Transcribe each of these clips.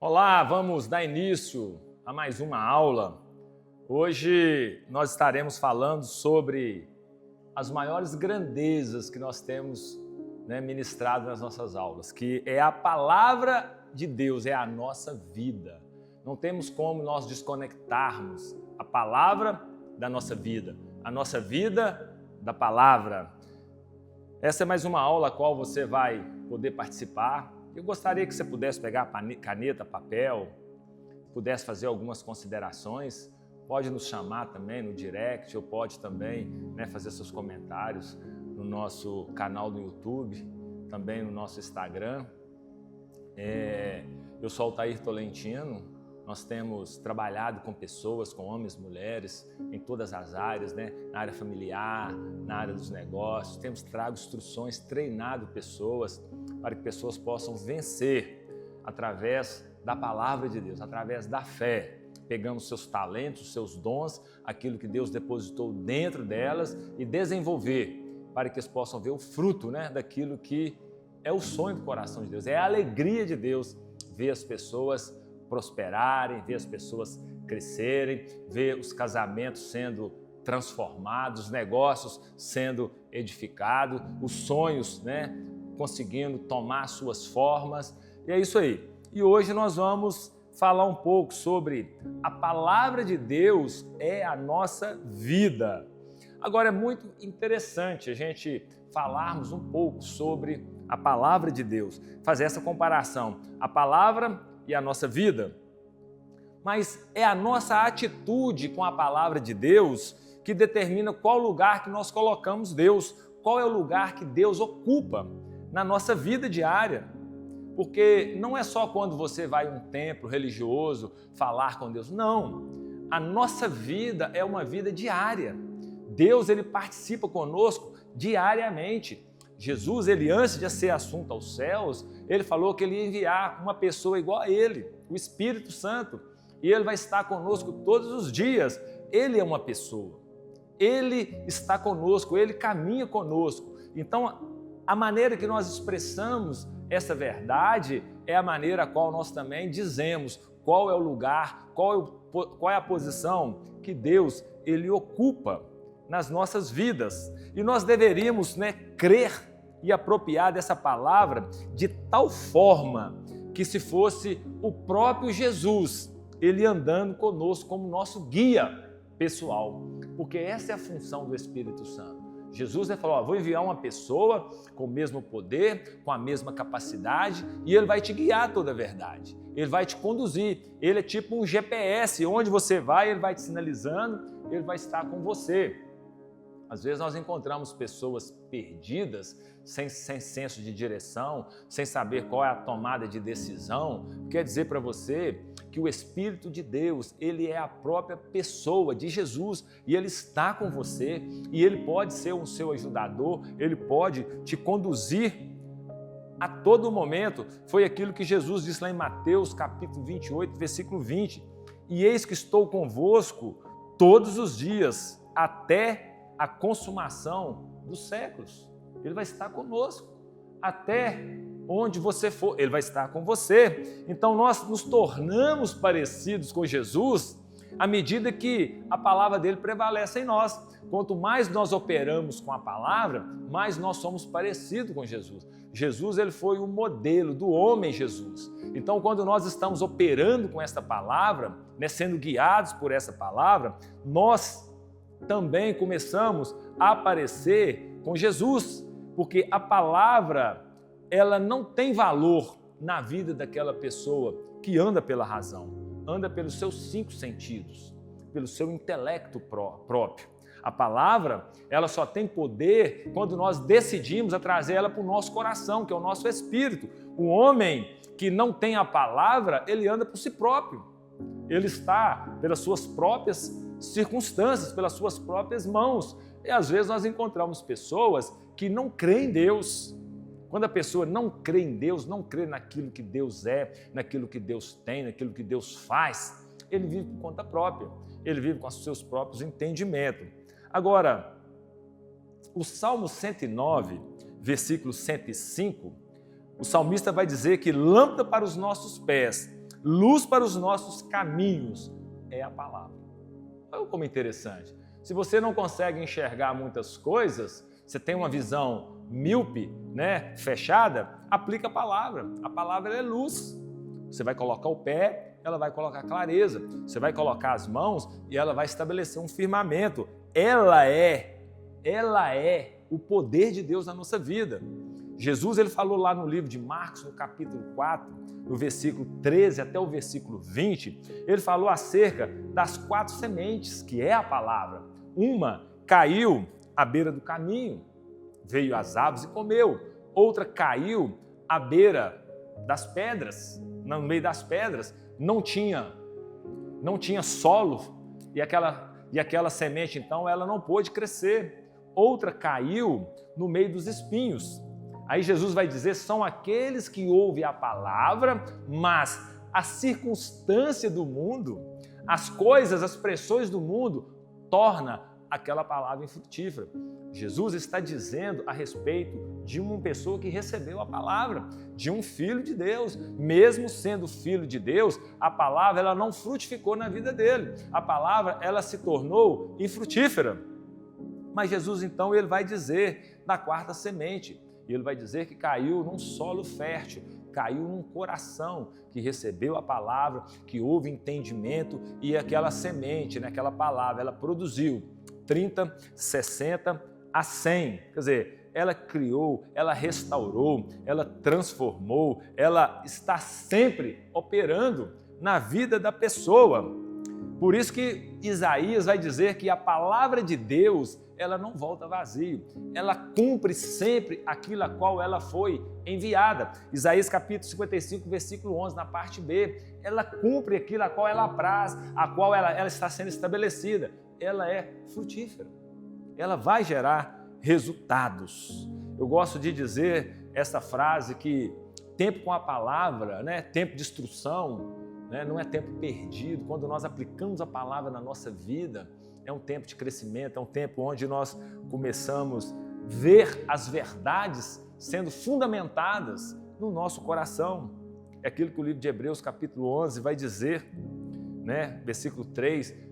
Olá, vamos dar início a mais uma aula. Hoje nós estaremos falando sobre as maiores grandezas que nós temos ministrado nas nossas aulas, que é a palavra de Deus, é a nossa vida. Não temos como nós desconectarmos a palavra da nossa vida, a nossa vida da palavra. Essa é mais uma aula a qual você vai poder participar. Eu gostaria que você pudesse pegar caneta, papel, pudesse fazer algumas considerações. Pode nos chamar também no direct, ou pode também fazer seus comentários no nosso canal do YouTube, também no nosso Instagram. Eu sou Altair Tolentino. Nós temos trabalhado com pessoas, com homens, mulheres, em todas as áreas, na área familiar, na área dos negócios. Temos trago instruções, treinado pessoas para que pessoas possam vencer através da palavra de Deus, através da fé. Pegamos seus talentos, seus dons, aquilo que Deus depositou dentro delas e desenvolver para que eles possam ver o fruto daquilo que é o sonho do coração de Deus, é a alegria de Deus ver as pessoas prosperarem, ver as pessoas crescerem, ver os casamentos sendo transformados, os negócios sendo edificados, os sonhos conseguindo tomar suas formas. E é isso aí. E hoje nós vamos falar um pouco sobre a palavra de Deus é a nossa vida. Agora é muito interessante a gente falarmos um pouco sobre a palavra de Deus, fazer essa comparação, a palavra e a nossa vida. Mas é a nossa atitude com a palavra de Deus que determina qual lugar que nós colocamos Deus, qual é o lugar que Deus ocupa na nossa vida diária. Porque não é só quando você vai a um templo religioso falar com Deus, não. A nossa vida é uma vida diária. Deus, ele participa conosco diariamente. Jesus, ele antes de ser assunto aos céus, ele falou que ele ia enviar uma pessoa igual a ele, o Espírito Santo, e ele vai estar conosco todos os dias. Ele é uma pessoa, ele está conosco, ele caminha conosco. Então, a maneira que nós expressamos essa verdade é a maneira a qual nós também dizemos qual é o lugar, qual é a posição que Deus, ele ocupa nas nossas vidas. E nós deveríamos crer e apropriar dessa palavra de tal forma que se fosse o próprio Jesus, ele andando conosco como nosso guia pessoal, porque essa é a função do Espírito Santo. Jesus falou, vou enviar uma pessoa com o mesmo poder, com a mesma capacidade, e ele vai te guiar toda a verdade, ele vai te conduzir, ele é tipo um GPS, onde você vai, ele vai te sinalizando, ele vai estar com você. Às vezes nós encontramos pessoas perdidas, sem senso de direção, sem saber qual é a tomada de decisão. Quer dizer para você que o Espírito de Deus, ele é a própria pessoa de Jesus e ele está com você e ele pode ser o seu ajudador, ele pode te conduzir a todo momento. Foi aquilo que Jesus disse lá em Mateus capítulo 28, versículo 20. E eis que estou convosco todos os dias, até a consumação dos séculos. Ele vai estar conosco, até onde você for, ele vai estar com você. Então nós nos tornamos parecidos com Jesus à medida que a palavra dele prevalece em nós. Quanto mais nós operamos com a palavra, mais nós somos parecidos com Jesus. Jesus, ele foi o modelo do homem Jesus. Então, quando nós estamos operando com essa palavra, sendo guiados por essa palavra, nós também começamos a aparecer com Jesus, porque a palavra, ela não tem valor na vida daquela pessoa que anda pela razão, anda pelos seus 5 sentidos, pelo seu intelecto próprio. A palavra, ela só tem poder quando nós decidimos a trazer ela para o nosso coração, que é o nosso espírito. O homem que não tem a palavra, ele anda por si próprio. Ele está pelas suas próprias circunstâncias, pelas suas próprias mãos. E às vezes nós encontramos pessoas que não creem em Deus. Quando a pessoa não crê em Deus, não crê naquilo que Deus é, naquilo que Deus tem, naquilo que Deus faz, ele vive por conta própria, ele vive com os seus próprios entendimentos. Agora, o Salmo 109, versículo 105, o salmista vai dizer que lâmpada para os nossos pés, luz para os nossos caminhos é a palavra. Olha como interessante. Se você não consegue enxergar muitas coisas, você tem uma visão míope, né, fechada, aplica a palavra. A palavra é luz. Você vai colocar o pé, ela vai colocar clareza. Você vai colocar as mãos e ela vai estabelecer um firmamento. Ela é o poder de Deus na nossa vida. Jesus, ele falou lá no livro de Marcos, no capítulo 4, no versículo 13 até o versículo 20, ele falou acerca das 4 sementes, que é a palavra. Uma caiu à beira do caminho, veio as aves e comeu. Outra caiu à beira das pedras, no meio das pedras, não tinha solo, e aquela semente, então, ela não pôde crescer. Outra caiu no meio dos espinhos. Aí Jesus vai dizer, são aqueles que ouvem a palavra, mas a circunstância do mundo, as coisas, as pressões do mundo, torna aquela palavra infrutífera. Jesus está dizendo a respeito de uma pessoa que recebeu a palavra, de um filho de Deus. Mesmo sendo filho de Deus, a palavra ela não frutificou na vida dele. A palavra ela se tornou infrutífera. Mas Jesus então ele vai dizer da 4ª semente, ele vai dizer que caiu num solo fértil, caiu num coração que recebeu a palavra, que houve entendimento e aquela semente, né, aquela palavra, ela produziu 30, 60 a 100. Quer dizer, ela criou, ela restaurou, ela transformou, ela está sempre operando na vida da pessoa. Por isso que Isaías vai dizer que a palavra de Deus, ela não volta vazio, ela cumpre sempre aquilo a qual ela foi enviada. Isaías capítulo 55, versículo 11, na parte B, ela cumpre aquilo a qual ela apraz, a qual ela está sendo estabelecida. Ela é frutífera, ela vai gerar resultados. Eu gosto de dizer essa frase que tempo com a palavra, né, tempo de instrução, né, não é tempo perdido. Quando nós aplicamos a palavra na nossa vida, é um tempo de crescimento, é um tempo onde nós começamos a ver as verdades sendo fundamentadas no nosso coração. É aquilo que o livro de Hebreus capítulo 11 vai dizer, né, versículo 3,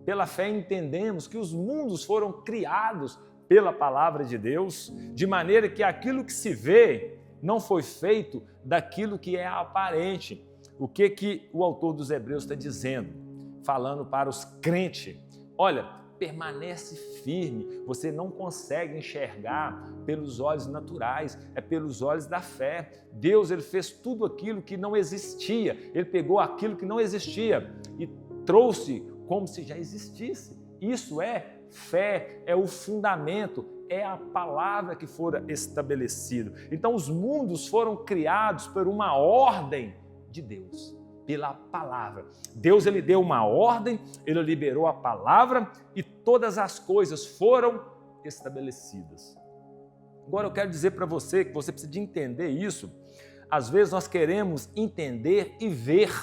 pela fé entendemos que os mundos foram criados pela palavra de Deus, de maneira que aquilo que se vê não foi feito daquilo que é aparente. O que o autor dos Hebreus está dizendo? Falando para os crentes. Olha, permanece firme, você não consegue enxergar pelos olhos naturais, é pelos olhos da fé. Deus ele fez tudo aquilo que não existia, ele pegou aquilo que não existia e trouxe como se já existisse. Isso é fé, é o fundamento, é a palavra que fora estabelecida. Então os mundos foram criados por uma ordem de Deus, pela palavra. Deus ele deu uma ordem, ele liberou a palavra e todas as coisas foram estabelecidas. Agora eu quero dizer para você que você precisa de entender isso. Às vezes nós queremos entender e ver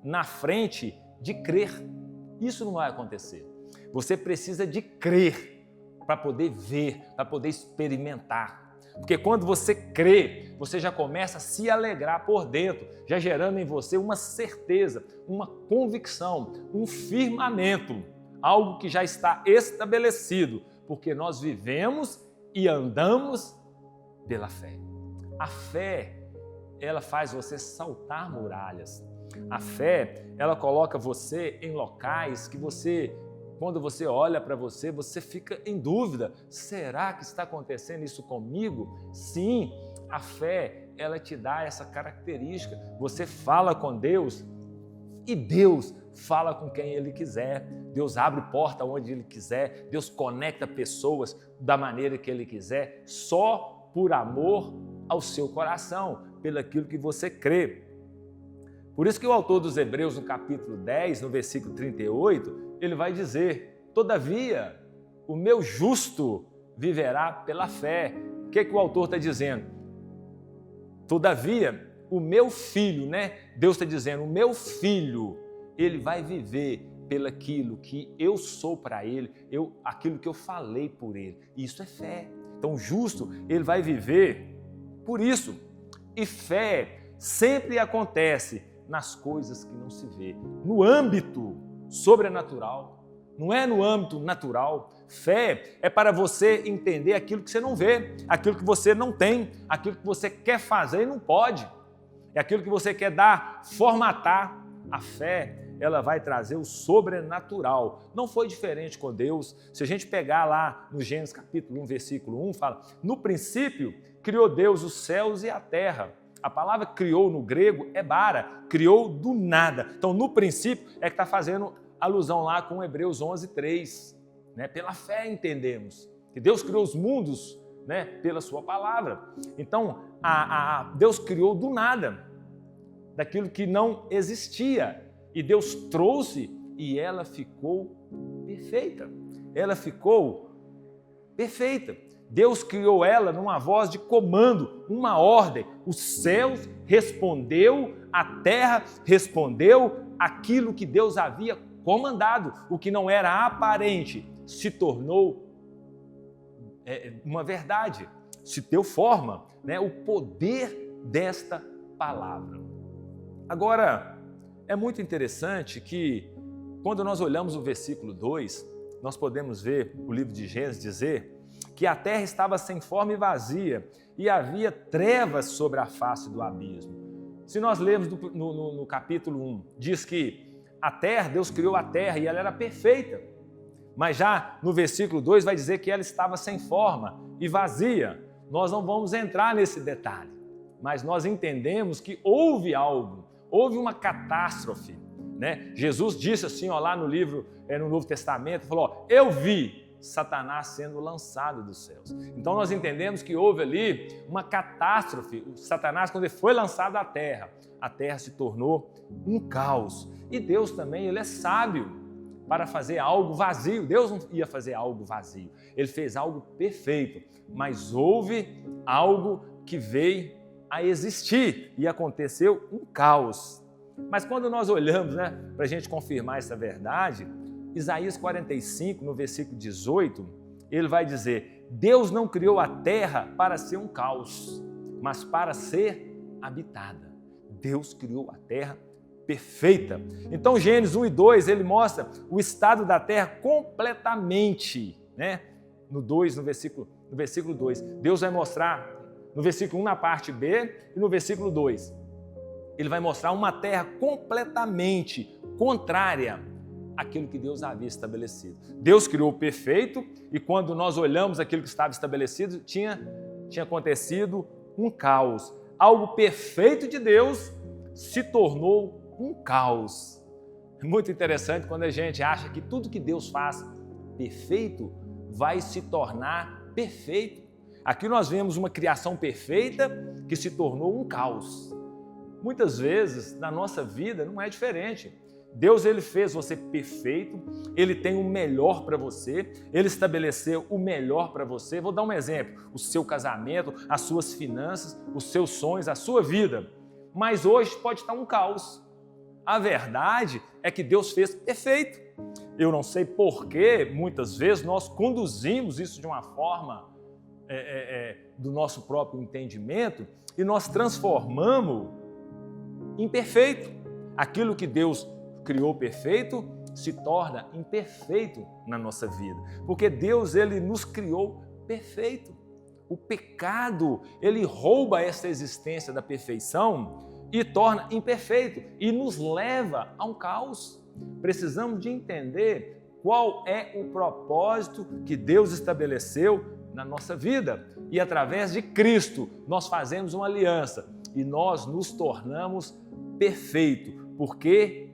na frente de crer. Isso não vai acontecer. Você precisa de crer para poder ver, para poder experimentar. Porque quando você crê, você já começa a se alegrar por dentro, já gerando em você uma certeza, uma convicção, um firmamento, algo que já está estabelecido, porque nós vivemos e andamos pela fé. A fé, ela faz você saltar muralhas. A fé, ela coloca você em locais que você, quando você olha para você, você fica em dúvida. Será que está acontecendo isso comigo? Sim, a fé, ela te dá essa característica. Você fala com Deus e Deus fala com quem Ele quiser. Deus abre porta onde Ele quiser. Deus conecta pessoas da maneira que Ele quiser, só por amor ao seu coração, pelo aquilo que você crê. Por isso que o autor dos Hebreus, no capítulo 10, no versículo 38, ele vai dizer, todavia, o meu justo viverá pela fé. O que o autor está dizendo? Todavia, o meu filho, né? Deus está dizendo, o meu filho, ele vai viver pelaquilo que eu sou para ele, aquilo que eu falei por ele. Isso é fé. Então, o justo, ele vai viver por isso. E fé sempre acontece nas coisas que não se vê, no âmbito sobrenatural, não é no âmbito natural. Fé é para você entender aquilo que você não vê, aquilo que você não tem, aquilo que você quer fazer e não pode, é aquilo que você quer formatar. A fé, ela vai trazer o sobrenatural. Não foi diferente com Deus. Se a gente pegar lá no Gênesis capítulo 1, versículo 1, fala: no princípio criou Deus os céus e a terra. A palavra criou no grego é bara, criou do nada. Então, no princípio, é que está fazendo alusão lá com Hebreus 11, 3. Né? Pela fé entendemos que Deus criou os mundos, né? Pela sua palavra. Então, Deus criou do nada, daquilo que não existia. E Deus trouxe e ela ficou perfeita. Ela ficou perfeita. Deus criou ela numa voz de comando, uma ordem. Os céus respondeu, a terra respondeu aquilo que Deus havia comandado. O que não era aparente se tornou uma verdade, se deu forma, né? O poder desta palavra. Agora, é muito interessante que, quando nós olhamos o versículo 2, nós podemos ver o livro de Gênesis dizer que a terra estava sem forma e vazia, e havia trevas sobre a face do abismo. Se nós lermos no capítulo 1, diz que a terra, Deus criou a terra e ela era perfeita. Mas já no versículo 2 vai dizer que ela estava sem forma e vazia. Nós não vamos entrar nesse detalhe, mas nós entendemos que houve algo, houve uma catástrofe, né? Jesus disse assim, ó, lá no livro, no Novo Testamento, falou: ó, eu vi Satanás sendo lançado dos céus. Então nós entendemos que houve ali uma catástrofe. O Satanás, quando ele foi lançado à terra, a terra se tornou um caos. E Deus também, ele é sábio para fazer algo vazio. Deus não ia fazer algo vazio, ele fez algo perfeito, mas houve algo que veio a existir e aconteceu um caos. Mas quando nós olhamos, né, para a gente confirmar essa verdade, Isaías 45, no versículo 18, ele vai dizer: Deus não criou a terra para ser um caos, mas para ser habitada. Deus criou a terra perfeita. Então, Gênesis 1 e 2, ele mostra o estado da terra completamente, né? No versículo 2, Deus vai mostrar, no versículo 1 na parte B e no versículo 2, ele vai mostrar uma terra completamente contrária àquilo que Deus havia estabelecido. Deus criou o perfeito e quando nós olhamos aquilo que estava estabelecido, tinha acontecido um caos. Algo perfeito de Deus se tornou um caos. É muito interessante quando a gente acha que tudo que Deus faz perfeito vai se tornar perfeito. Aqui nós vemos uma criação perfeita que se tornou um caos. Muitas vezes na nossa vida não é diferente. Deus, ele fez você perfeito, ele tem o melhor para você, ele estabeleceu o melhor para você. Vou dar um exemplo: o seu casamento, as suas finanças, os seus sonhos, a sua vida. Mas hoje pode estar um caos. A verdade é que Deus fez perfeito. Eu não sei por que muitas vezes nós conduzimos isso de uma forma do nosso próprio entendimento e nós transformamos em perfeito. Aquilo que Deus criou perfeito se torna imperfeito na nossa vida, porque Deus, ele nos criou perfeito. O pecado, ele rouba essa existência da perfeição e torna imperfeito e nos leva a um caos. Precisamos de entender qual é o propósito que Deus estabeleceu na nossa vida e através de Cristo nós fazemos uma aliança e nós nos tornamos perfeitos, porque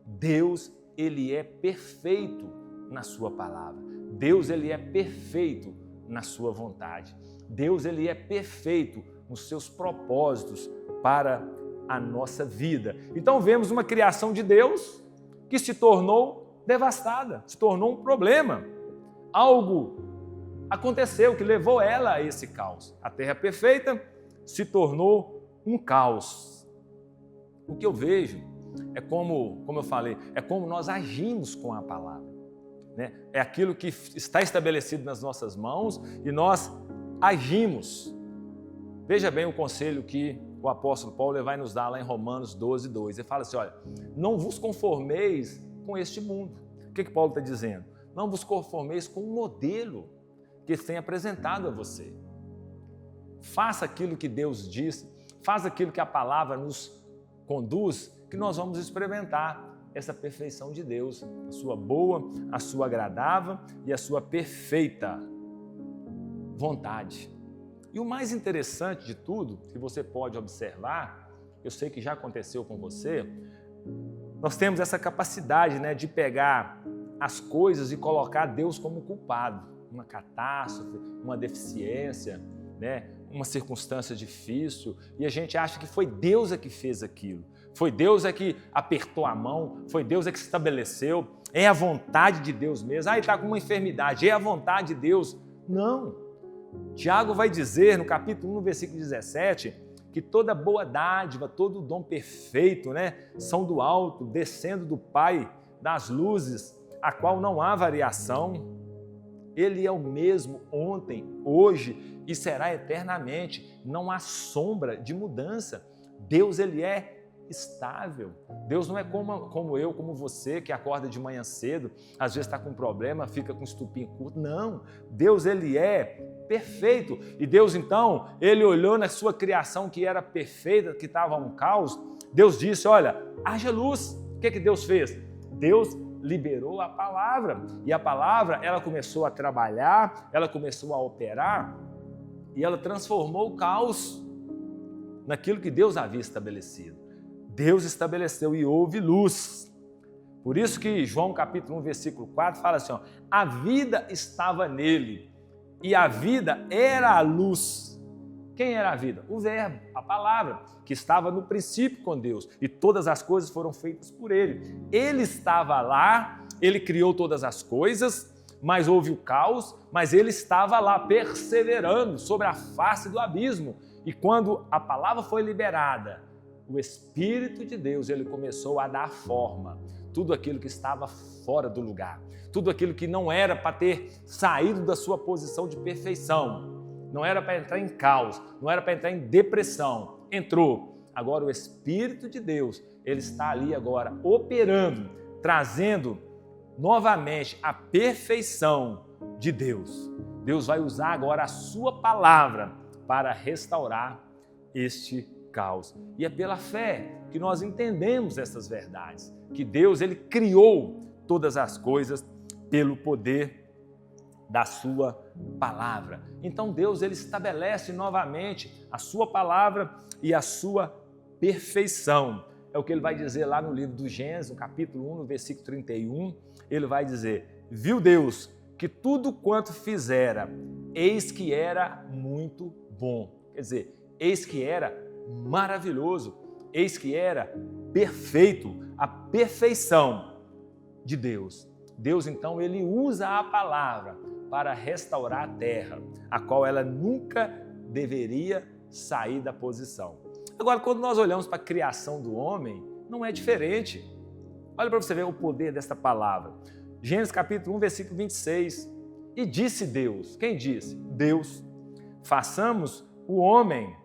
Deus, ele é perfeito na sua palavra. Deus, ele é perfeito na sua vontade. Deus, ele é perfeito nos seus propósitos para a nossa vida. Então vemos uma criação de Deus que se tornou devastada, se tornou um problema. Algo aconteceu que levou ela a esse caos. A terra perfeita se tornou um caos. O que eu vejo é como eu falei, é como nós agimos com a palavra, né? É aquilo que está estabelecido nas nossas mãos e nós agimos. Veja bem o conselho que o apóstolo Paulo ele vai nos dar lá em Romanos 12, 2. Ele fala assim, olha, não vos conformeis com este mundo. O que Paulo está dizendo? Não vos conformeis com o modelo que tem apresentado a você. Faça aquilo que Deus diz, faça aquilo que a palavra nos conduz, que nós vamos experimentar essa perfeição de Deus, a sua boa, a sua agradável e a sua perfeita vontade. E o mais interessante de tudo, que você pode observar, eu sei que já aconteceu com você, nós temos essa capacidade, né, de pegar as coisas e colocar Deus como culpado. Uma catástrofe, uma deficiência, né, uma circunstância difícil, e a gente acha que foi Deus que fez aquilo. Foi Deus que apertou a mão, foi Deus que estabeleceu, é a vontade de Deus mesmo. Ele está com uma enfermidade, é a vontade de Deus. Não. Tiago vai dizer no capítulo 1, no versículo 17, que toda boa dádiva, todo dom perfeito, né, são do alto, descendo do Pai das luzes, a qual não há variação. Ele é o mesmo ontem, hoje e será eternamente. Não há sombra de mudança. Deus, ele é estável. Deus não é como eu, como você, que acorda de manhã cedo, às vezes está com um problema, fica com estupim curto. Não, Deus, ele é perfeito. E Deus, então, ele olhou na sua criação que era perfeita, que estava um caos. Deus disse, olha, haja luz. O que Deus fez? Deus liberou a palavra. E a palavra, ela começou a trabalhar, ela começou a operar e ela transformou o caos naquilo que Deus havia estabelecido. Deus estabeleceu e houve luz. Por isso que João capítulo 1, versículo 4 fala assim, ó, a vida estava nele e a vida era a luz. Quem era a vida? O verbo, a palavra, que estava no princípio com Deus e todas as coisas foram feitas por ele. Ele estava lá, ele criou todas as coisas, mas houve o caos, mas ele estava lá perseverando sobre a face do abismo. E quando a palavra foi liberada, o Espírito de Deus, ele começou a dar forma. Tudo aquilo que estava fora do lugar, tudo aquilo que não era para ter saído da sua posição de perfeição, não era para entrar em caos, não era para entrar em depressão, entrou. Agora o Espírito de Deus, ele está ali agora operando, trazendo novamente a perfeição de Deus. Deus vai usar agora a sua palavra para restaurar este caos. E é pela fé que nós entendemos essas verdades, que Deus, ele criou todas as coisas pelo poder da sua palavra. Então Deus, ele estabelece novamente a sua palavra e a sua perfeição. É o que ele vai dizer lá no livro do Gênesis, no capítulo 1, no versículo 31, ele vai dizer, viu Deus que tudo quanto fizera, eis que era muito bom. Quer dizer, eis que era maravilhoso, eis que era perfeito, a perfeição de Deus. Deus, então, ele usa a palavra para restaurar a terra, a qual ela nunca deveria sair da posição. Agora, quando nós olhamos para a criação do homem, não é diferente. Olha para você ver o poder desta palavra. Gênesis capítulo 1, versículo 26. E disse Deus, quem disse? Deus, façamos o homem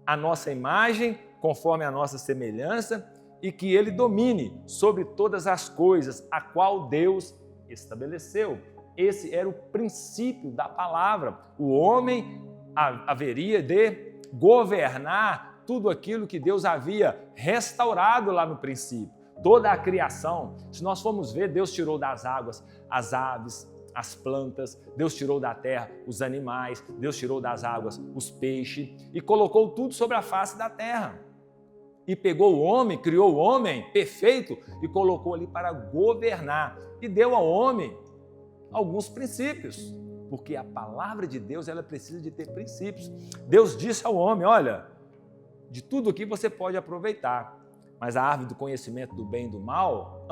a nossa imagem, conforme a nossa semelhança, e que ele domine sobre todas as coisas, a qual Deus estabeleceu. Esse era o princípio da palavra. O homem haveria de governar tudo aquilo que Deus havia restaurado lá no princípio. Toda a criação, se nós formos ver, Deus tirou das águas as aves, as plantas, Deus tirou da terra os animais, Deus tirou das águas os peixes e colocou tudo sobre a face da terra. E pegou o homem, criou o homem perfeito e colocou ali para governar. E deu ao homem alguns princípios, porque a palavra de Deus, ela precisa de ter princípios. Deus disse ao homem, olha, de tudo aqui você pode aproveitar, mas a árvore do conhecimento do bem e do mal,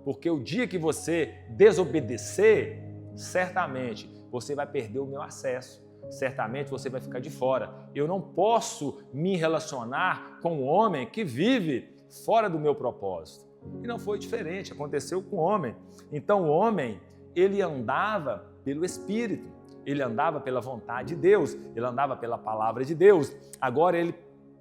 porque o dia que você desobedecer, certamente você vai perder o meu acesso, certamente você vai ficar de fora. Eu não posso me relacionar com um homem que vive fora do meu propósito. E não foi diferente, aconteceu com o homem. Então o homem, ele andava pelo Espírito, ele andava pela vontade de Deus, ele andava pela palavra de Deus. Agora ele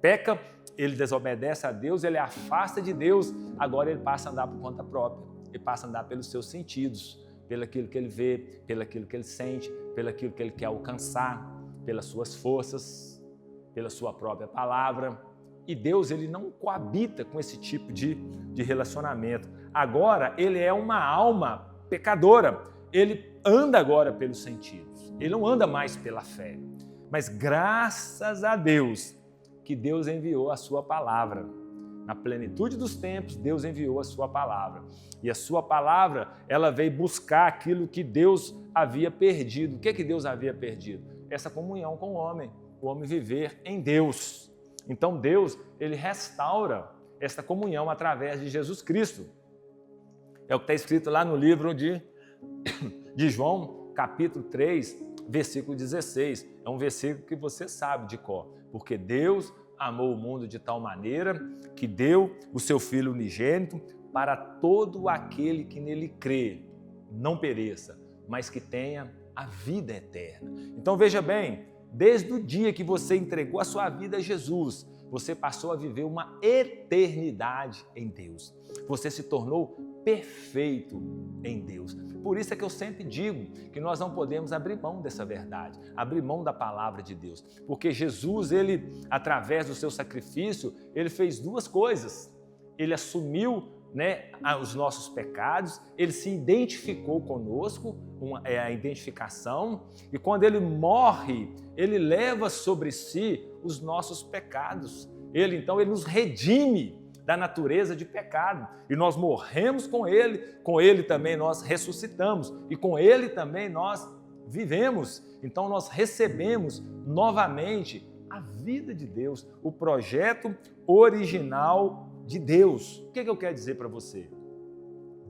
peca, ele desobedece a Deus, ele afasta de Deus, agora ele passa a andar por conta própria, ele passa a andar pelos seus sentidos, pelaquilo que ele vê, pelaquilo que ele sente, pelaquilo que ele quer alcançar, pelas suas forças, pela sua própria palavra. E Deus, ele não coabita com esse tipo de relacionamento. Agora, ele é uma alma pecadora, ele anda agora pelos sentidos, ele não anda mais pela fé. Mas graças a Deus, que Deus enviou a sua palavra. Na plenitude dos tempos, Deus enviou a sua palavra. E a sua palavra, ela veio buscar aquilo que Deus havia perdido. O que Deus havia perdido? Essa comunhão com o homem viver em Deus. Então Deus, ele restaura esta comunhão através de Jesus Cristo. É o que está escrito lá no livro de João, capítulo 3, versículo 16. É um versículo que você sabe de cor. Porque Deus amou o mundo de tal maneira que deu o seu Filho unigênito para todo aquele que nele crê, não pereça, mas que tenha a vida eterna. Então veja bem, desde o dia que você entregou a sua vida a Jesus, você passou a viver uma eternidade em Deus. Você se tornou perfeito em Deus. Por isso é que eu sempre digo que nós não podemos abrir mão dessa verdade, abrir mão da palavra de Deus. Porque Jesus, ele, através do seu sacrifício, ele fez duas coisas. Ele assumiu, os nossos pecados, ele se identificou conosco, a identificação, e quando ele morre, ele leva sobre si os nossos pecados. Ele nos redime da natureza de pecado, e nós morremos com ele também nós ressuscitamos, e com ele também nós vivemos. Então nós recebemos novamente a vida de Deus, o projeto original de Deus. O que eu quero dizer para você?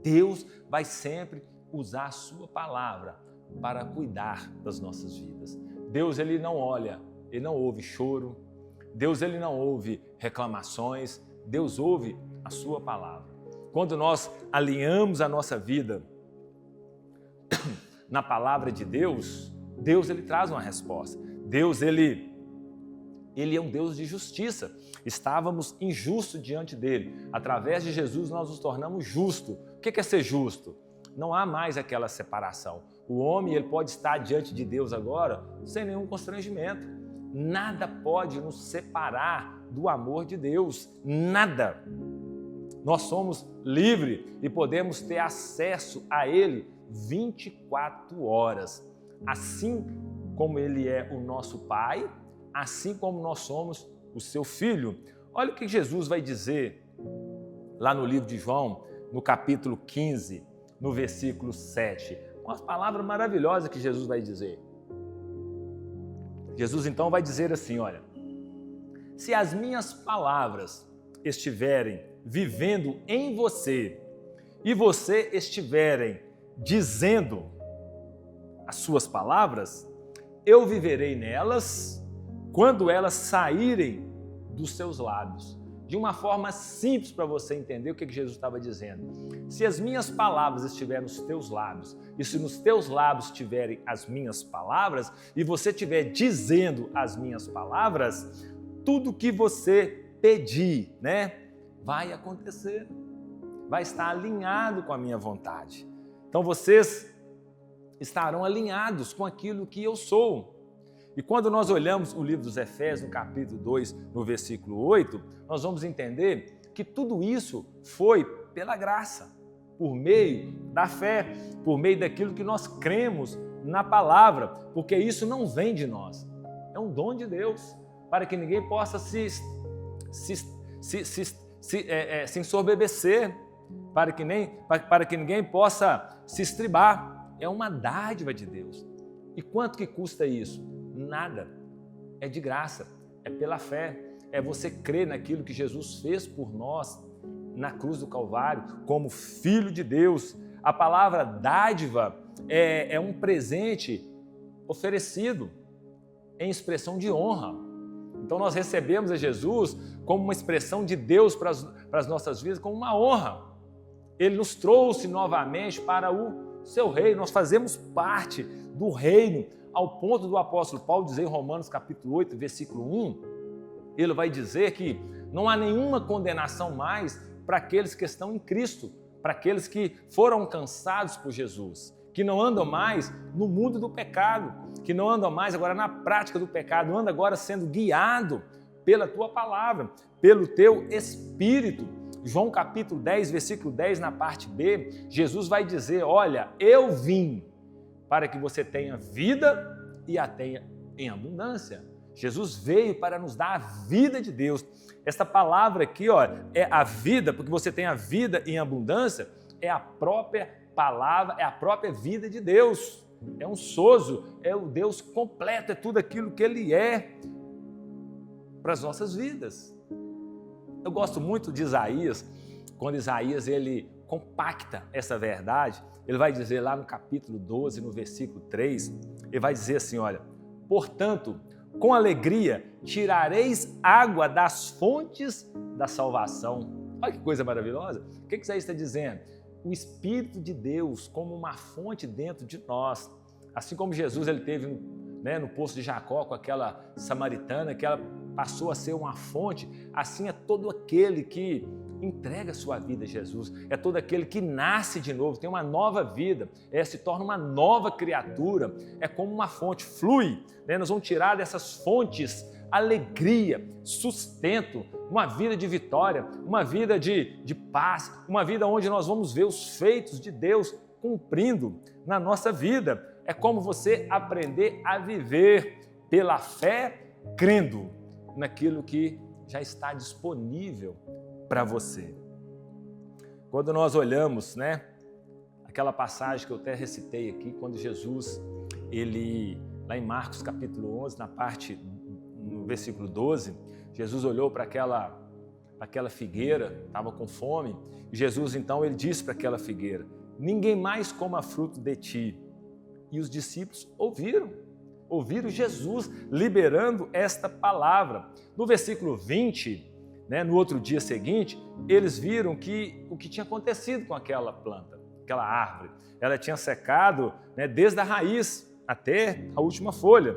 Deus vai sempre usar a sua palavra para cuidar das nossas vidas. Deus, ele não olha, ele não ouve choro, Deus, ele não ouve reclamações, Deus ouve a sua palavra. Quando nós alinhamos a nossa vida na palavra de Deus, Deus, ele traz uma resposta. Deus, ele é um Deus de justiça. Estávamos injustos diante dele. Através de Jesus nós nos tornamos justos. O que é ser justo? Não há mais aquela separação. O homem, ele pode estar diante de Deus agora sem nenhum constrangimento. Nada pode nos separar do amor de Deus. Nada. Nós somos livres e podemos ter acesso a ele 24 horas. Assim como ele é o nosso Pai, assim como nós somos o seu Filho. Olha o que Jesus vai dizer lá no livro de João, no capítulo 15, no versículo 7. Uma palavra maravilhosa que Jesus vai dizer. Jesus então vai dizer assim, olha: se as minhas palavras estiverem vivendo em você e você estiverem dizendo as suas palavras, eu viverei nelas quando elas saírem dos seus lábios. De uma forma simples para você entender o que Jesus estava dizendo. Se as minhas palavras estiverem nos teus lábios, e se nos teus lábios estiverem as minhas palavras, e você estiver dizendo as minhas palavras, tudo que você pedir, vai acontecer. Vai estar alinhado com a minha vontade. Então vocês estarão alinhados com aquilo que eu sou. E quando nós olhamos o livro dos Efésios, no capítulo 2, no versículo 8, nós vamos entender que tudo isso foi pela graça, por meio da fé, por meio daquilo que nós cremos na palavra, porque isso não vem de nós, é um dom de Deus, para que ninguém possa se ensoberbecer, para que ninguém possa se estribar. É uma dádiva de Deus. E quanto que custa isso? Nada. É de graça, é pela fé, é você crer naquilo que Jesus fez por nós na cruz do Calvário, como Filho de Deus. A palavra dádiva é um presente oferecido em expressão de honra. Então nós recebemos a Jesus como uma expressão de Deus para as nossas vidas, como uma honra. Ele nos trouxe novamente para o seu reino, nós fazemos parte do reino, ao ponto do apóstolo Paulo dizer em Romanos capítulo 8, versículo 1, ele vai dizer que não há nenhuma condenação mais para aqueles que estão em Cristo, para aqueles que foram alcançados por Jesus, que não andam mais no mundo do pecado, que não andam mais agora na prática do pecado, anda agora sendo guiado pela tua palavra, pelo teu Espírito. João capítulo 10, versículo 10, na parte B, Jesus vai dizer, olha, eu vim para que você tenha vida e a tenha em abundância. Jesus veio para nos dar a vida de Deus. Esta palavra aqui, ó, é a vida, porque você tem a vida em abundância, é a própria palavra, é a própria vida de Deus. É um sozo, é o Deus completo, é tudo aquilo que Ele é para as nossas vidas. Eu gosto muito de Isaías, quando Isaías ele compacta essa verdade, ele vai dizer lá no capítulo 12, no versículo 3, ele vai dizer assim, olha, portanto, com alegria tirareis água das fontes da salvação. Olha que coisa maravilhosa. O que Isaías está dizendo? O Espírito de Deus como uma fonte dentro de nós. Assim como Jesus ele teve no poço de Jacó com aquela samaritana, que ela passou a ser uma fonte, assim é todo aquele que entrega a sua vida a Jesus, é todo aquele que nasce de novo, tem uma nova vida, se torna uma nova criatura, é como uma fonte, flui, nós vamos tirar dessas fontes alegria, sustento, uma vida de vitória, uma vida de paz, uma vida onde nós vamos ver os feitos de Deus cumprindo na nossa vida. É como você aprender a viver pela fé, crendo naquilo que já está disponível para você. Quando nós olhamos, aquela passagem que eu até recitei aqui, quando Jesus, lá em Marcos capítulo 11, no versículo 12, Jesus olhou para aquela figueira, estava com fome, e Jesus então ele disse para aquela figueira, ninguém mais coma fruto de ti. E os discípulos ouviram Jesus liberando esta palavra. No versículo 20, no outro dia seguinte, eles viram o que tinha acontecido com aquela planta, aquela árvore. Ela tinha secado desde a raiz até a última folha.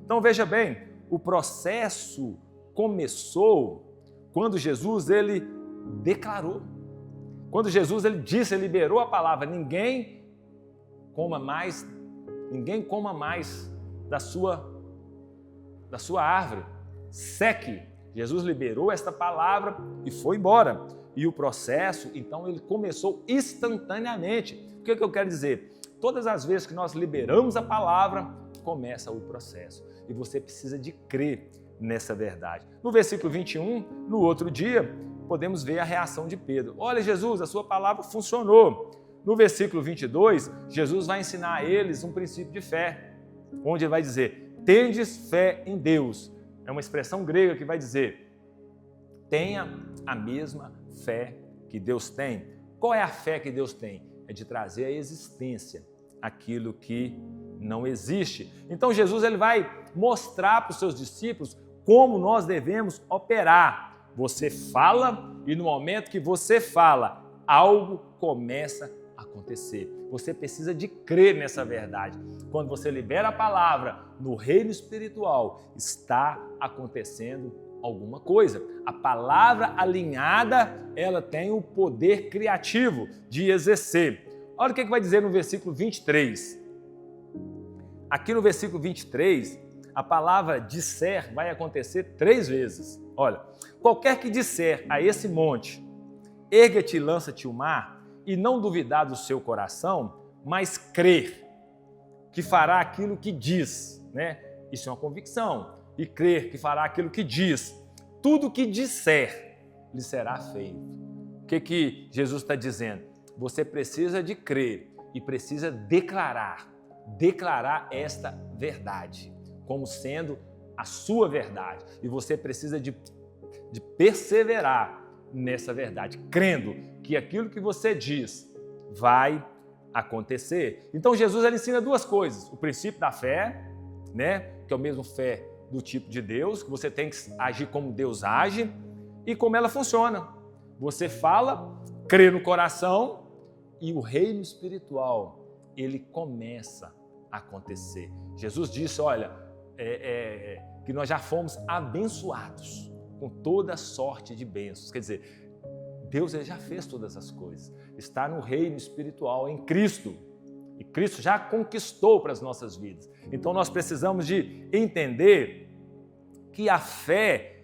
Então veja bem, o processo começou quando Jesus ele declarou. Quando Jesus ele disse, ele liberou a palavra, ninguém coma mais da sua árvore, seque. Jesus liberou esta palavra e foi embora. E o processo, então, ele começou instantaneamente. O que eu quero dizer? Todas as vezes que nós liberamos a palavra, começa o processo. E você precisa de crer nessa verdade. No versículo 21, no outro dia, podemos ver a reação de Pedro. Olha, Jesus, a sua palavra funcionou. No versículo 22, Jesus vai ensinar a eles um princípio de fé, onde ele vai dizer, tendes fé em Deus. É uma expressão grega que vai dizer, tenha a mesma fé que Deus tem. Qual é a fé que Deus tem? É de trazer à existência aquilo que não existe. Então Jesus ele vai mostrar para os seus discípulos como nós devemos operar. Você fala e no momento que você fala, algo começa a acontecer. Você precisa de crer nessa verdade. Quando você libera a palavra no reino espiritual, está acontecendo alguma coisa. A palavra alinhada, ela tem o poder criativo de exercer. Olha o que vai dizer no versículo 23. Aqui no versículo 23, a palavra disser vai acontecer 3 vezes. Olha, qualquer que disser a esse monte, erga-te e lança-te o mar, e não duvidar do seu coração, mas crer que fará aquilo que diz, Isso é uma convicção. E crer que fará aquilo que diz. Tudo que disser, lhe será feito. O que Jesus está dizendo? Você precisa de crer e precisa declarar esta verdade como sendo a sua verdade. E você precisa de perseverar nessa verdade, crendo que aquilo que você diz vai acontecer. Então Jesus ele ensina 2 coisas, o princípio da fé, que é o mesmo fé do tipo de Deus, que você tem que agir como Deus age e como ela funciona. Você fala, crê no coração e o reino espiritual, ele começa a acontecer. Jesus disse, olha, que nós já fomos abençoados com toda sorte de bênçãos. Quer dizer, Deus ele já fez todas as coisas. Está no reino espiritual, em Cristo. E Cristo já conquistou para as nossas vidas. Então nós precisamos de entender que a fé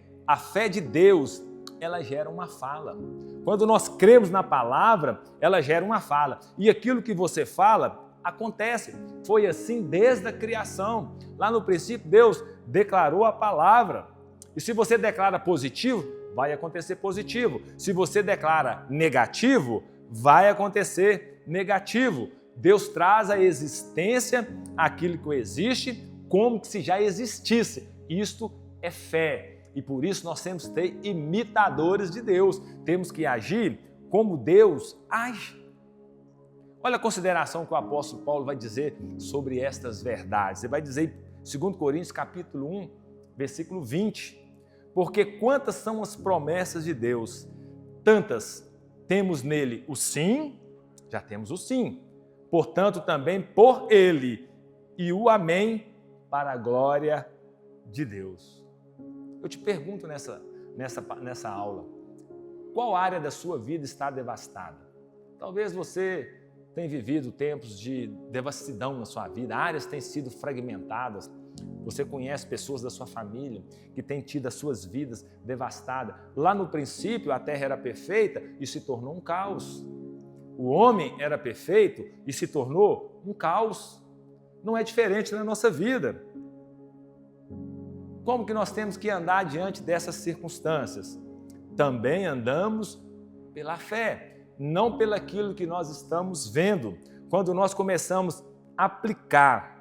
de Deus, ela gera uma fala. Quando nós cremos na palavra, ela gera uma fala. E aquilo que você fala, acontece. Foi assim desde a criação. Lá no princípio, Deus declarou a palavra. E se você declara positivo, vai acontecer positivo. Se você declara negativo, vai acontecer negativo. Deus traz à existência aquilo que existe como se já existisse. Isto é fé. E por isso nós temos que ter imitadores de Deus. Temos que agir como Deus age. Olha a consideração que o apóstolo Paulo vai dizer sobre estas verdades. Ele vai dizer em 2 Coríntios capítulo 1, versículo 20. Porque quantas são as promessas de Deus, tantas temos nele o sim, já temos o sim. Portanto, também por ele e o amém para a glória de Deus. Eu te pergunto nessa aula, qual área da sua vida está devastada? Talvez você tenha vivido tempos de devassidão na sua vida, áreas têm sido fragmentadas. Você conhece pessoas da sua família que têm tido as suas vidas devastadas. Lá no princípio a terra era perfeita e se tornou um caos. O homem era perfeito e se tornou um caos. Não é diferente na nossa vida. Como que nós temos que andar diante dessas circunstâncias? Também andamos pela fé, não pelaquilo que nós estamos vendo. Quando nós começamos a aplicar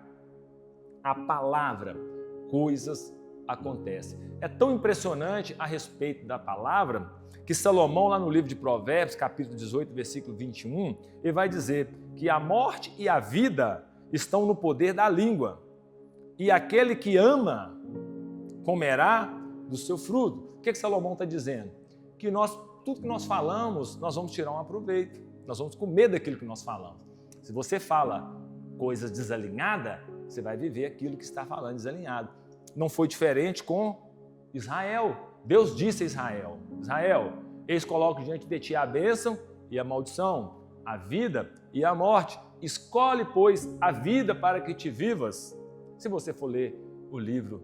a palavra, coisas acontecem. É tão impressionante a respeito da palavra que Salomão, lá no livro de Provérbios, capítulo 18, versículo 21, ele vai dizer que a morte e a vida estão no poder da língua, e aquele que ama comerá do seu fruto. O que Salomão está dizendo? Que tudo que nós falamos, nós vamos tirar um proveito, nós vamos comer daquilo que nós falamos. Se você fala coisas desalinhadas, você vai viver aquilo que está falando desalinhado. Não foi diferente com Israel. Deus disse a Israel, Israel, eles colocam diante de ti a bênção e a maldição, a vida e a morte. Escolhe, pois, a vida para que te vivas. Se você for ler o livro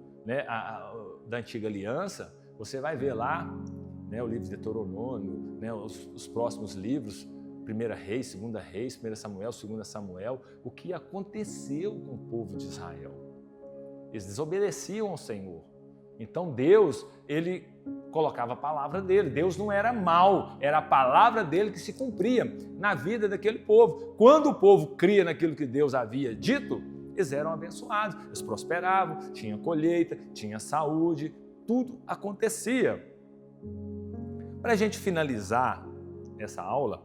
da Antiga Aliança, você vai ver lá o livro de Deuteronômio, os próximos livros, 1 Reis, 2 Reis, 1 Samuel, 2 Samuel, o que aconteceu com o povo de Israel. Eles desobedeciam ao Senhor. Então Deus, ele colocava a palavra dele. Deus não era mau, era a palavra dele que se cumpria na vida daquele povo. Quando o povo cria naquilo que Deus havia dito, eles eram abençoados, eles prosperavam, tinha colheita, tinha saúde, tudo acontecia. Para a gente finalizar essa aula,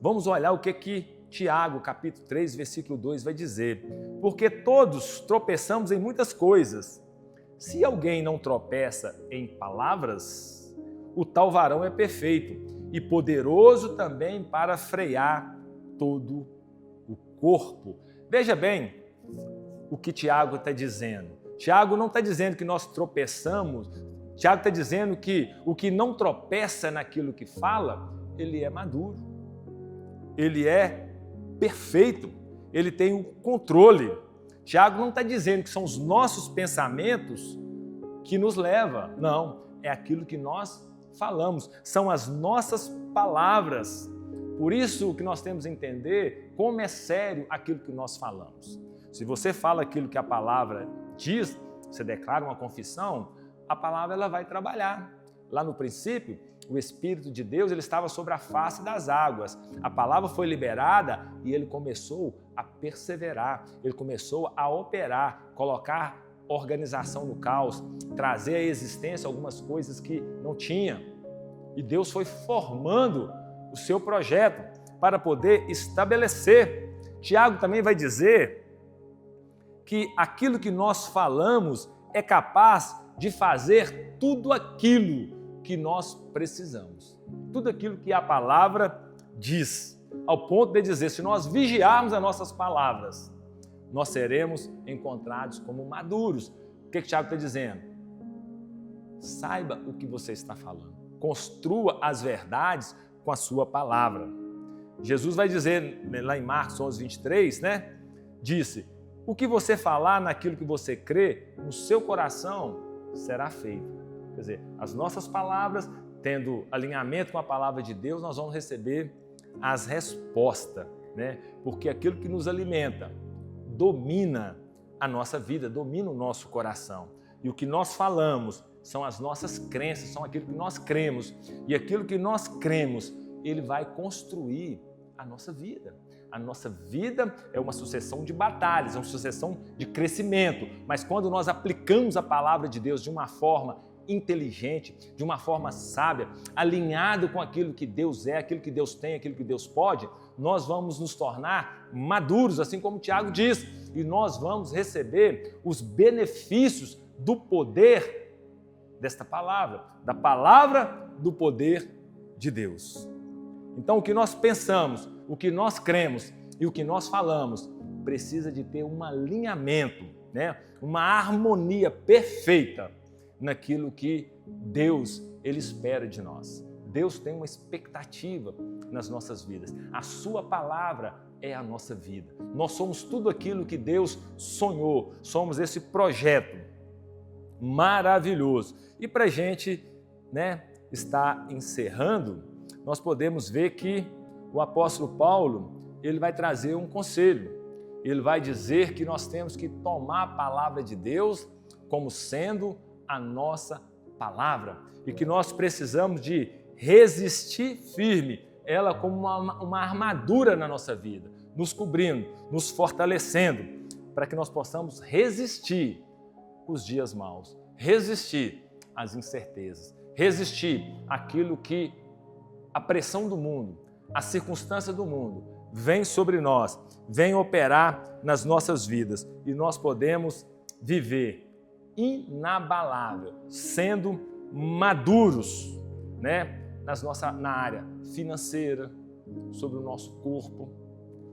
vamos olhar o que Tiago, capítulo 3, versículo 2 vai dizer. Porque todos tropeçamos em muitas coisas. Se alguém não tropeça em palavras, o tal varão é perfeito e poderoso também para frear todo o corpo. Veja bem o que Tiago está dizendo. Tiago não está dizendo que nós tropeçamos. Tiago está dizendo que o que não tropeça naquilo que fala, ele é maduro. Ele é perfeito. Ele tem o controle. Tiago não está dizendo que são os nossos pensamentos que nos levam. Não, é aquilo que nós falamos. São as nossas palavras. Por isso que nós temos que entender como é sério aquilo que nós falamos. Se você fala aquilo que a palavra diz, você declara uma confissão, a palavra ela vai trabalhar. Lá no princípio, o Espírito de Deus ele estava sobre a face das águas. A palavra foi liberada e ele começou a perseverar, ele começou a operar, colocar organização no caos, trazer à existência algumas coisas que não tinha. E Deus foi formando o seu projeto para poder estabelecer. Tiago também vai dizer que aquilo que nós falamos é capaz de fazer tudo aquilo que nós precisamos. Tudo aquilo que a palavra diz, ao ponto de dizer, se nós vigiarmos as nossas palavras, nós seremos encontrados como maduros. O que Tiago está dizendo? saiba o que você está falando. Construa as verdades com a sua palavra. Jesus vai dizer lá em Marcos 11:23, né? Disse, o que você falar naquilo que você crê, no seu coração será feito. Quer dizer, as nossas palavras, tendo alinhamento com a palavra de Deus, nós vamos receber as respostas, né? Porque aquilo que nos alimenta domina a nossa vida, domina o nosso coração. E o que nós falamos são as nossas crenças, são aquilo que nós cremos. E aquilo que nós cremos, ele vai construir a nossa vida. A nossa vida é uma sucessão de batalhas, é uma sucessão de crescimento. Mas quando nós aplicamos a palavra de Deus de uma forma inteligente, de uma forma sábia, alinhado com aquilo que Deus é, aquilo que Deus tem, aquilo que Deus pode, nós vamos nos tornar maduros, assim como o Tiago diz, e nós vamos receber os benefícios do poder desta palavra, da palavra do poder de Deus. Então, o que nós pensamos, o que nós cremos e o que nós falamos precisa de ter um alinhamento, né? Uma harmonia perfeita naquilo que Deus ele espera de nós. Deus tem uma expectativa nas nossas vidas. A sua palavra é a nossa vida. Nós somos tudo aquilo que Deus sonhou. Somos esse projeto maravilhoso. E para a gente, né, estar encerrando, nós podemos ver que o apóstolo Paulo ele vai trazer um conselho. Ele vai dizer que nós temos que tomar a palavra de Deus como sendo a nossa palavra e que nós precisamos de resistir firme, ela como uma armadura na nossa vida, nos cobrindo, nos fortalecendo, para que nós possamos resistir os dias maus, resistir às incertezas, resistir àquilo que a pressão do mundo, a circunstância do mundo vem sobre nós, vem operar nas nossas vidas e nós podemos viver inabalável, sendo maduros, né? Na área financeira, sobre o nosso corpo,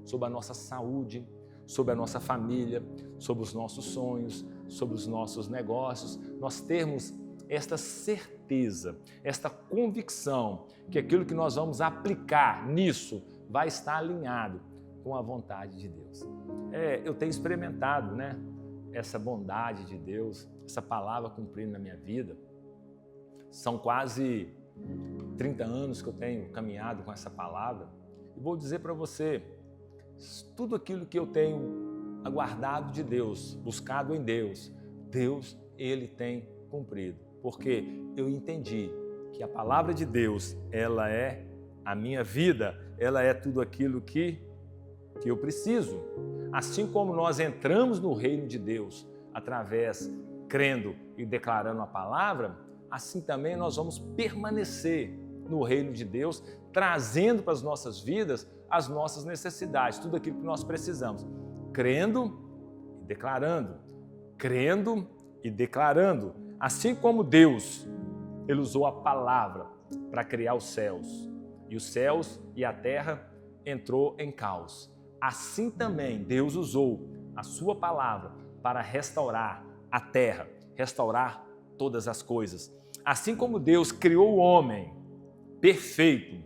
sobre a nossa saúde, sobre a nossa família, sobre os nossos sonhos, sobre os nossos negócios. Nós termos esta certeza, esta convicção que aquilo que nós vamos aplicar nisso vai estar alinhado com a vontade de Deus. Eu tenho experimentado, né, essa bondade de Deus, essa palavra cumprindo na minha vida. São quase 30 anos que eu tenho caminhado com essa palavra. E vou dizer para você, tudo aquilo que eu tenho aguardado de Deus, buscado em Deus, Deus, Ele tem cumprido. Porque eu entendi que a palavra de Deus, ela é a minha vida, ela é tudo aquilo que eu preciso. Assim como nós entramos no reino de Deus, através, crendo e declarando a palavra, assim também nós vamos permanecer no reino de Deus, trazendo para as nossas vidas as nossas necessidades, tudo aquilo que nós precisamos, crendo e declarando, crendo e declarando. Assim como Deus, Ele usou a palavra para criar os céus, e os céus e a terra entrou em caos. Assim também Deus usou a sua palavra para restaurar a terra, restaurar todas as coisas. Assim como Deus criou o homem perfeito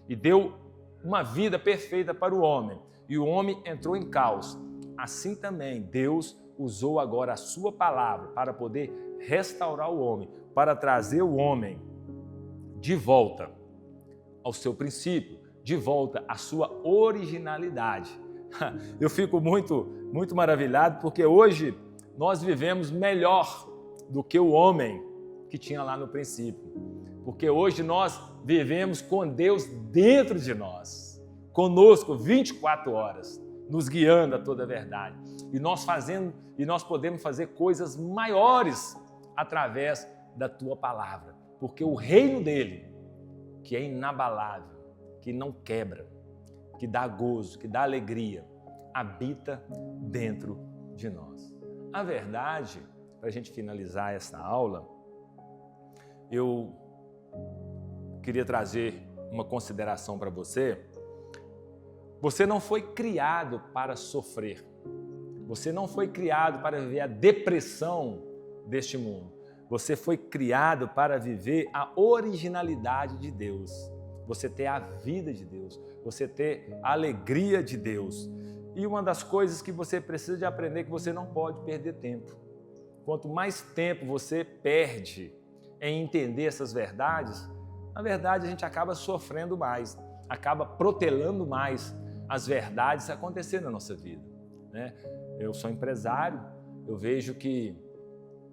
e deu uma vida perfeita para o homem, e o homem entrou em caos, assim também Deus usou agora a sua palavra para poder restaurar o homem, para trazer o homem de volta ao seu princípio, de volta à sua originalidade. Eu fico muito maravilhado porque hoje nós vivemos melhor do que o homem que tinha lá no princípio. Porque hoje nós vivemos com Deus dentro de nós, conosco 24 horas, nos guiando a toda a verdade. E nós podemos fazer coisas maiores através da tua palavra, porque o reino dele, que é inabalável, que não quebra, que dá gozo, que dá alegria, habita dentro de nós. A verdade, para a gente finalizar essa aula, eu queria trazer uma consideração para você. Você não foi criado para sofrer. Você não foi criado para viver a depressão deste mundo. Você foi criado para viver a originalidade de Deus. Você ter a vida de Deus. Você ter a alegria de Deus. E uma das coisas que você precisa de aprender é que você não pode perder tempo. Quanto mais tempo você perde em entender essas verdades, na verdade a gente acaba sofrendo mais, acaba protelando mais as verdades acontecendo na nossa vida, né? Eu sou empresário, eu vejo que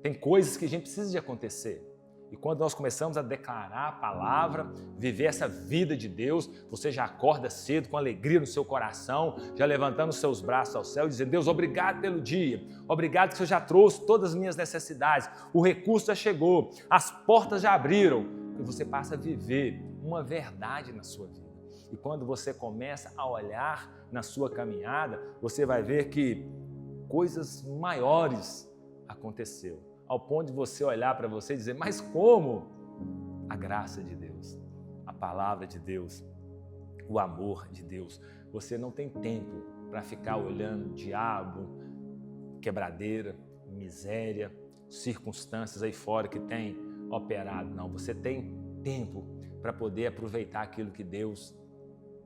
tem coisas que a gente precisa de acontecer. E quando nós começamos a declarar a palavra, viver essa vida de Deus, você já acorda cedo com alegria no seu coração, já levantando os seus braços ao céu e dizendo: Deus, obrigado pelo dia, obrigado que o Senhor já trouxe todas as minhas necessidades, o recurso já chegou, as portas já abriram. E você passa a viver uma verdade na sua vida. E quando você começa a olhar na sua caminhada, você vai ver que coisas maiores aconteceram. Ao ponto de você olhar para você e dizer: mas como? A graça de Deus, a palavra de Deus, o amor de Deus. Você não tem tempo para ficar olhando diabo, quebradeira, miséria, circunstâncias aí fora que tem operado. Não, você tem tempo para poder aproveitar aquilo que Deus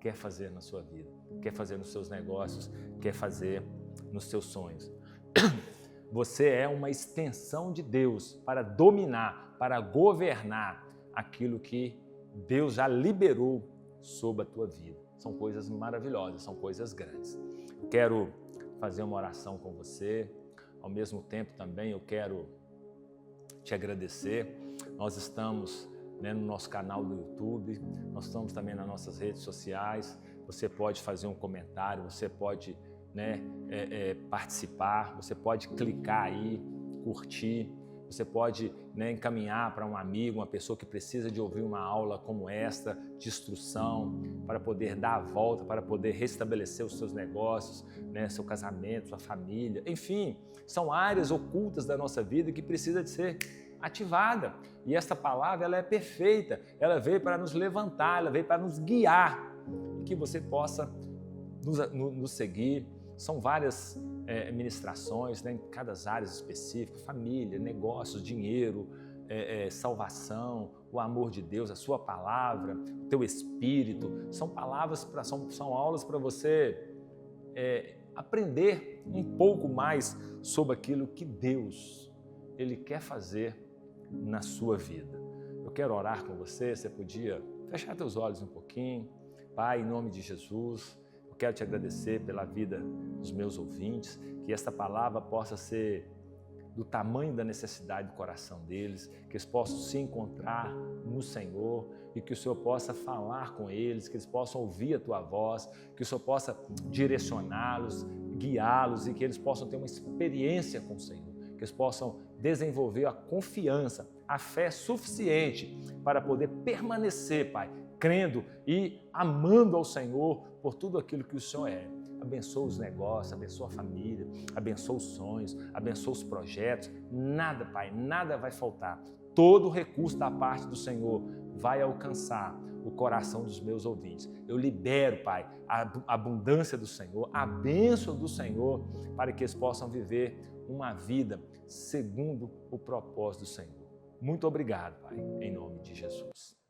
quer fazer na sua vida, quer fazer nos seus negócios, quer fazer nos seus sonhos. Você é uma extensão de Deus para dominar, para governar aquilo que Deus já liberou sobre a tua vida. São coisas maravilhosas, são coisas grandes. Eu quero fazer uma oração com você. Ao mesmo tempo também eu quero te agradecer. Nós estamos, no nosso canal do YouTube, nós estamos também nas nossas redes sociais. Você pode fazer um comentário, você pode participar, você pode clicar aí, curtir, você pode encaminhar para um amigo, uma pessoa que precisa de ouvir uma aula como esta, de instrução, para poder dar a volta, para poder restabelecer os seus negócios, seu casamento, sua família, enfim, são áreas ocultas da nossa vida que precisa de ser ativada. E esta palavra, ela é perfeita, ela veio para nos levantar, ela veio para nos guiar, e que você possa nos seguir. São várias ministrações, em cada área específica: família, negócios, dinheiro, salvação, o amor de Deus, a sua palavra, o teu espírito. São palavras, são aulas para você aprender um pouco mais sobre aquilo que Deus Ele quer fazer na sua vida. Eu quero orar com você. Você podia fechar teus olhos um pouquinho. Pai, em nome de Jesus, eu quero te agradecer pela vida dos meus ouvintes, que esta palavra possa ser do tamanho da necessidade do coração deles, que eles possam se encontrar no Senhor e que o Senhor possa falar com eles, que eles possam ouvir a Tua voz, que o Senhor possa direcioná-los, guiá-los e que eles possam ter uma experiência com o Senhor, que eles possam desenvolver a confiança, a fé suficiente para poder permanecer, Pai, crendo e amando ao Senhor por tudo aquilo que o Senhor é. Abençoa os negócios, abençoa a família, abençoa os sonhos, abençoa os projetos. Nada, Pai, nada vai faltar. Todo o recurso da parte do Senhor vai alcançar o coração dos meus ouvintes. Eu libero, Pai, a abundância do Senhor, a bênção do Senhor, para que eles possam viver uma vida segundo o propósito do Senhor. Muito obrigado, Pai, em nome de Jesus.